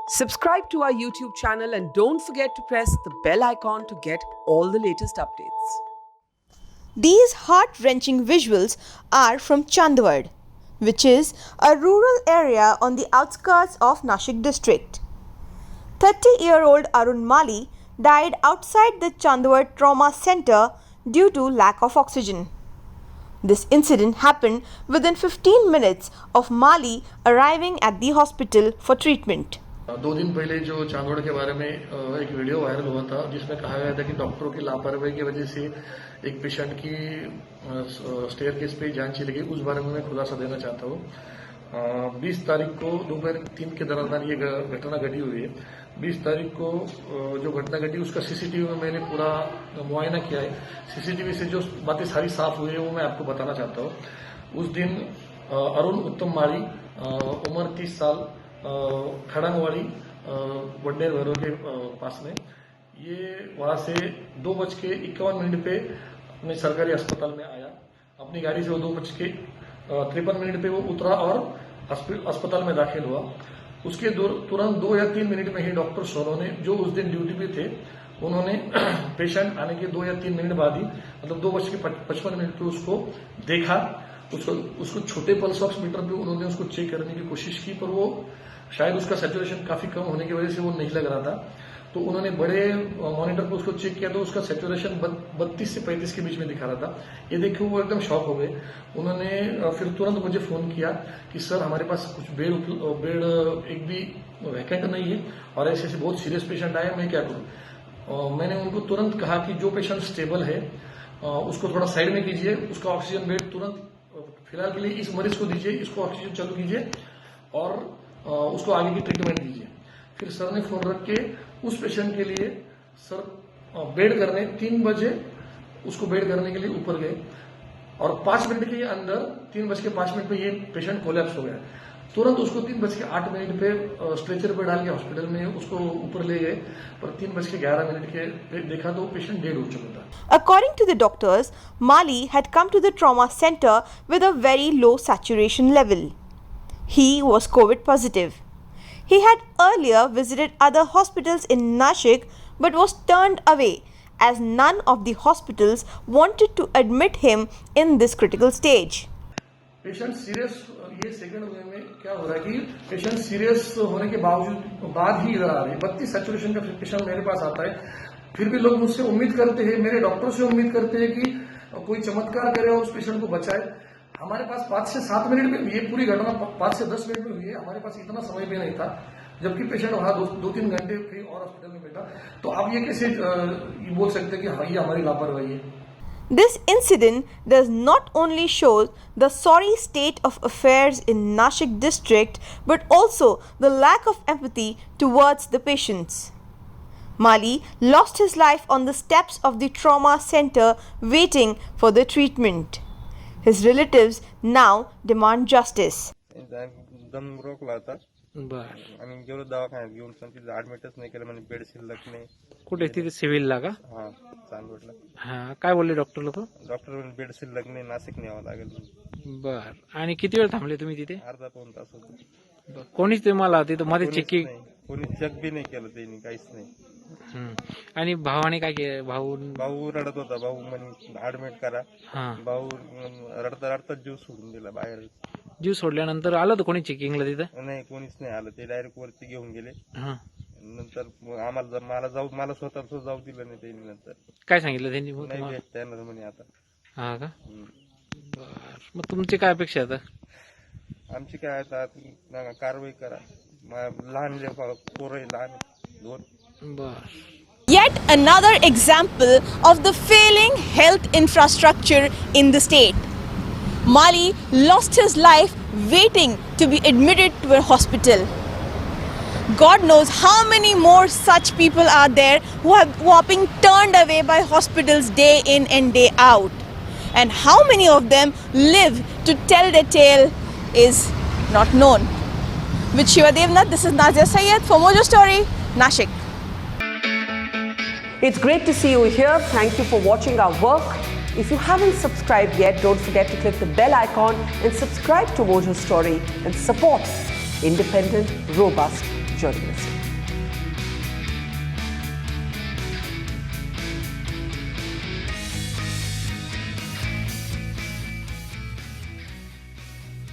Subscribe to our YouTube channel and don't forget to press the bell icon to get all the latest updates. These heart-wrenching visuals are from Chandwad, which is a rural area on the outskirts of Nashik district. 30-year-old Arun Mali died outside the Chandwad Trauma Center due to lack of oxygen. This incident happened within 15 minutes of Mali arriving at the hospital for treatment. 2 दिन पहले जो चांदोड़ के बारे में एक video viral हुआ था जिसमें कहा गया था कि डॉक्टरों की लापरवाही की वजह से एक पेशेंट की स्टेयरकेस पे जान चली गई, उस बारे में मैं खुलासा देना चाहता हूँ। 20 तारीख को दोपहर 3 के दरमियान ये घटना घटी हुई है। 20 तारीख को जो घटना घटी उसका सीसीटीवी में मैंने पूरा मुआयना किया है। सीसीटीवी से जो बातें सारी साफ हुई है वो मैं आपको बताना चाहता हूँ। उस दिन अरुण उत्तम माली उम्र 30 साल खड़ंगवाड़ी वडनेर भैरव के पास में, ये वहां से 2:51 पे अपने सरकारी अस्पताल में आया। अपनी गाड़ी से वो 2:53 पे वो उतरा और अस्पताल में दाखिल हुआ। उसके तुरंत 2 या 3 मिनट में ही डॉक्टर सोनू ने, जो उस दिन ड्यूटी पे थे, उन्होंने पेशेंट आने के 2 या 3 मिनट बाद ही, मतलब 2:55 पे उसको देखा। उसको छोटे पल्स ऑक्सीमीटर पे उन्होंने उसको चेक करने की कोशिश की, पर वो शायद उसका सैचुरेशन काफी कम होने की वजह से वो नहीं लग रहा था। तो उन्होंने बड़े मॉनिटर पर उसको चेक किया तो उसका सैचुरेशन 32 से 35 के बीच में दिखा रहा था। ये देख के वो एकदम शॉक हो गए। उन्होंने फिर तुरंत मुझे फोन किया कि सर हमारे पास कुछ बेड एक भी वैकेंट नहीं है और ऐसे ऐसे बहुत सीरियस पेशेंट आए, मैं क्या करूं। मैंने उनको तुरंत कहा कि जो पेशेंट स्टेबल है उसको थोड़ा साइड में कीजिए, उसका ऑक्सीजन बेड तुरंत फिलहाल के लिए इस मरीज को दीजिए, इसको ऑक्सीजन चालू कीजिए और उसको आगे की ट्रीटमेंट दीजिए। फिर सर ने फोन रख के उस पेशेंट के लिए सर बेड करने 3 बजे उसको बेड करने के लिए ऊपर गए और 5 मिनट के अंदर 3:05 पे ये पेशेंट कोलैप्स हो गया। तुरंत उसको 3:08 पे स्ट्रेचर पे डाल के हॉस्पिटल में उसको ऊपर ले गए, पर 3:11 के देखा तो पेशेंट डेड हो चुका था। According to the doctors, Mali had come to the trauma center with a very low saturation level. He was COVID positive. He had earlier visited other hospitals in Nashik but was turned away as none of the hospitals wanted to admit him in this critical stage. Patient serious, ये second वे में क्या हो रहा है कि patient serious होने के बाद ही इधर आ रहे हैं। 32 सैचुरेशन का पेशेंट मेरे पास आता है, फिर भी लोग मुझसे उम्मीद करते हैं, मेरे डॉक्टर से उम्मीद करते हैं कि कोई चमत्कार करे और उस पेशेंट को बचाए। हमारे पास 5 से 7 मिनट में, ये पूरी घटना 5 से 10 मिनट में हुई है, हमारे पास इतना समय भी नहीं था, जबकि पेशेंट वहां 2-3 घंटे कहीं और हॉस्पिटल में बैठा। तो आप ये कैसे बोल सकते हैं कि हाँ ये हमारी लापरवाही है। This incident does not only show the sorry state of affairs in Nashik district but also the lack of empathy towards the patients. Mali lost his life on the steps of the trauma center waiting for the treatment. His relatives now demand justice. दम रोखला होता आणि गेलो दवाखान्यात घेऊन, पण तिथे ऍडमिटच नाही केलं, म्हणजे बेड शिल्लक नाही. कुठे तिथे सिव्हिलला का? हा, चांदवडला. हा, काय बोलले डॉक्टर लोक? डॉक्टर म्हणे बेड शिल्लक नाही, नाशिक न्यावं लागेल. बर, आणि किती वेळ थांबले तुम्ही तिथे? अर्धा 2 तास होतो. कोणीच तुम्हाला तिथं मध्ये चेकिंग? कोणी चेक बी नाही केलं त्यांनी, काहीच नाही. आणि भावाने काय केलं? भाऊ रडत होता, भाऊ म्हणे ऍडमिट करा. भाऊ रडता रडता जीव सोडून दिला बाहेर. जीव सोडल्यानंतर आलं तर कोणी चेकिंगला तिथं? नाही, कोणीच नाही आलं. ते डायरेक्ट वरती घेऊन गेले. नंतर आम्हाला मला स्वतः जाऊ दिलं नाही त्यांनी. नंतर काय सांगितलं त्यांनी? नाही भेटता येणार म्हणे आता. हा का? बर, मग तुमची काय अपेक्षा आता? आमची काय आता कारवाई करा. लहान पोरं लहान 2. बर. Yet another example of the failing health infrastructure in the state. Mali lost his life waiting to be admitted to a hospital. God knows how many more such people are there who are being turned away by hospitals day in and day out. And how many of them live to tell their tale is not known. With Shiva Devnath, this is Nazia Syed for Mojo Story, Nashik. It's great to see you here. Thank you for watching our work. If you haven't subscribed yet, don't forget to click the bell icon and subscribe to Mojo Story and support independent, robust joining us.